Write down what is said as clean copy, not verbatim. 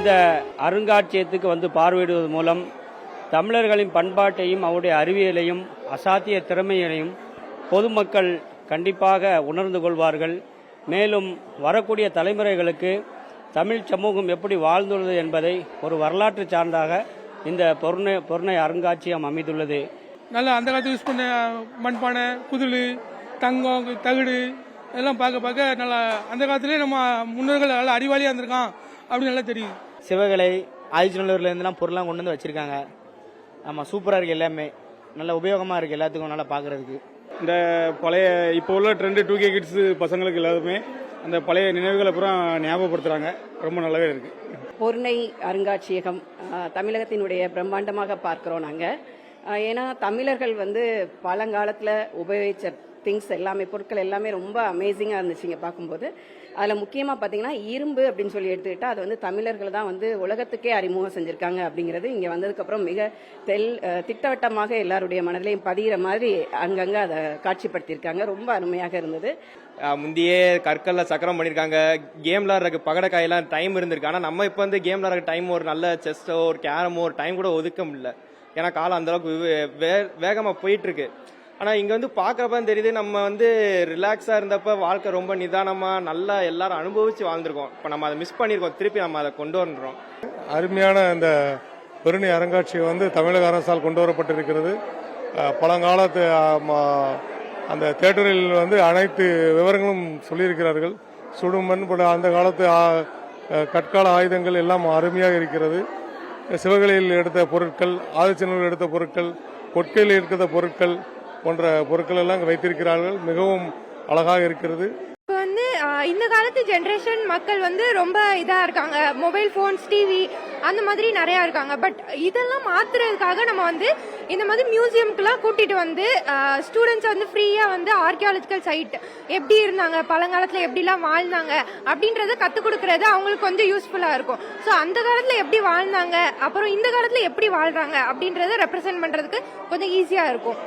இந்த அருங்காட்சியகத்துக்கு வந்து பார்வையிடுவது மூலம் தமிழர்களின் பண்பாட்டையும் அவருடைய அறிவியலையும் அசாத்திய திறமையையும் பொதுமக்கள் கண்டிப்பாக உணர்ந்து கொள்வார்கள். மேலும் வரக்கூடிய தலைமுறைகளுக்கு தமிழ் சமூகம் எப்படி வாழ்ந்துள்ளது என்பதை ஒரு வரலாற்று சான்றாக இந்த பொருணை அருங்காட்சியகம் அமைந்துள்ளது. நல்லா அந்த காலத்தில் யூஸ் பண்ண மண்பானை, குதில், தங்கம், தகுடு எல்லாம் பார்க்க நல்லா அந்த காலத்திலே நம்ம முன்னோர்கள் நல்லா அறிவாளியாக இருந்திருக்கான் அப்படின்னு நல்லா தெரியும். சிவகலை, ஆதிச்சநல்லூர்லேருந்துலாம் பொருள்லாம் கொண்டு வந்து வச்சுருக்காங்க. ஆமாம், சூப்பராக இருக்குது. எல்லாமே நல்ல உபயோகமாக இருக்குது, எல்லாத்துக்கும் நல்லா பார்க்குறதுக்கு. இந்த பழைய இப்போ உள்ள ட்ரெண்டு 2K கிட்ஸ் பசங்களுக்கு எல்லாருமே அந்த பழைய நினைவுகளை அப்புறம் ஞாபகப்படுத்துகிறாங்க. ரொம்ப நல்லாவே இருக்குது. பொருணை அருங்காட்சியகம் தமிழகத்தினுடைய பிரம்மாண்டமாக பார்க்கிறோம் நாங்கள். ஏன்னா தமிழர்கள் வந்து பழங்காலத்தில் உபயோகிச்ச திங்ஸ் எல்லாமே, பொருட்கள் எல்லாமே ரொம்ப அமேசிங்காக இருந்துச்சுங்க பார்க்கும்போது. அதில் முக்கியமாக பார்த்தீங்கன்னா இரும்பு அப்படின்னு சொல்லி எடுத்துக்கிட்டால் அது வந்து தமிழர்கள் தான் வந்து உலகத்துக்கே அறிமுகம் செஞ்சுருக்காங்க அப்படிங்கிறது இங்கே வந்ததுக்கப்புறம் மிக திட்டவட்டமாக எல்லாருடைய மனதிலையும் பதிகிற மாதிரி அங்கங்கே அதை காட்சிப்படுத்தியிருக்காங்க. ரொம்ப அருமையாக இருந்தது. முந்தையே கற்கல்ல சக்கரம் பண்ணியிருக்காங்க. கேம் விளாட்றதுக்கு பகடக்காயெல்லாம் டைம் இருந்திருக்கு. ஆனால் நம்ம இப்போ வந்து கேம் விளாட்றதுக்கு டைம் ஒரு நல்ல செஸ்ஸோ ஒரு கேரமோ ஒரு டைம் கூட ஒதுக்க முடியல. ஏன்னா காலம் அந்தளவுக்கு வேகமாக போயிட்டுருக்கு. ஆனால் இங்கே வந்து பார்க்குறப்ப தெரியுது நம்ம வந்து ரிலாக்ஸாக இருந்தப்போ வாழ்க்கை ரொம்ப நிதானமாக நல்லா எல்லாரும் அனுபவித்து வாழ்ந்துருக்கோம். இப்போ நம்ம அதை மிஸ் பண்ணியிருக்கோம். திருப்பி நம்ம அதை கொண்டு வந்துடுறோம். அருமையான இந்த பொருணை அருங்காட்சியகம் வந்து தமிழக அரசால் கொண்டு வரப்பட்டிருக்கிறது. பழங்காலத்து அந்த தியேட்டரில் வந்து அனைத்து விவரங்களும் சொல்லியிருக்கிறார்கள். சுடுமண் போல அந்த காலத்து கற்கால ஆயுதங்கள் எல்லாம் அருமையாக இருக்கிறது. சிவகலையில் எடுத்த பொருட்கள், ஆதிச்சநல்லூரில் எடுத்த பொருட்கள், கொட்கையில் இருக்கிற பொருட்கள் போன்ற பொருட்கள் எல்லாம் வைத்திருக்கிறார்கள். மிகவும் அழகாக இருக்கிறது. இப்போ வந்து இந்த காலத்து ஜென்ரேஷன் மக்கள் வந்து ரொம்ப இதாக இருக்காங்க. மொபைல் ஃபோன்ஸ், டிவி அந்த மாதிரி நிறையா இருக்காங்க. பட் இதெல்லாம் மாற்றுறதுக்காக நம்ம வந்து இந்த மாதிரி மியூசியம்க்குலாம் கூட்டிகிட்டு வந்து ஸ்டூடெண்ட்ஸை வந்து ஃப்ரீயாக வந்து ஆர்கியாலஜிக்கல் சைட் எப்படி இருந்தாங்க, பழங்காலத்தில் எப்படிலாம் வாழ்ந்தாங்க அப்படின்றத கற்றுக் கொடுக்கறது அவங்களுக்கு கொஞ்சம் யூஸ்ஃபுல்லாக இருக்கும். ஸோ அந்த காலத்தில் எப்படி வாழ்ந்தாங்க, அப்புறம் இந்த காலத்தில் எப்படி வாழ்கிறாங்க அப்படின்றத ரெப்ரசென்ட் பண்ணுறதுக்கு கொஞ்சம் ஈஸியாக இருக்கும்.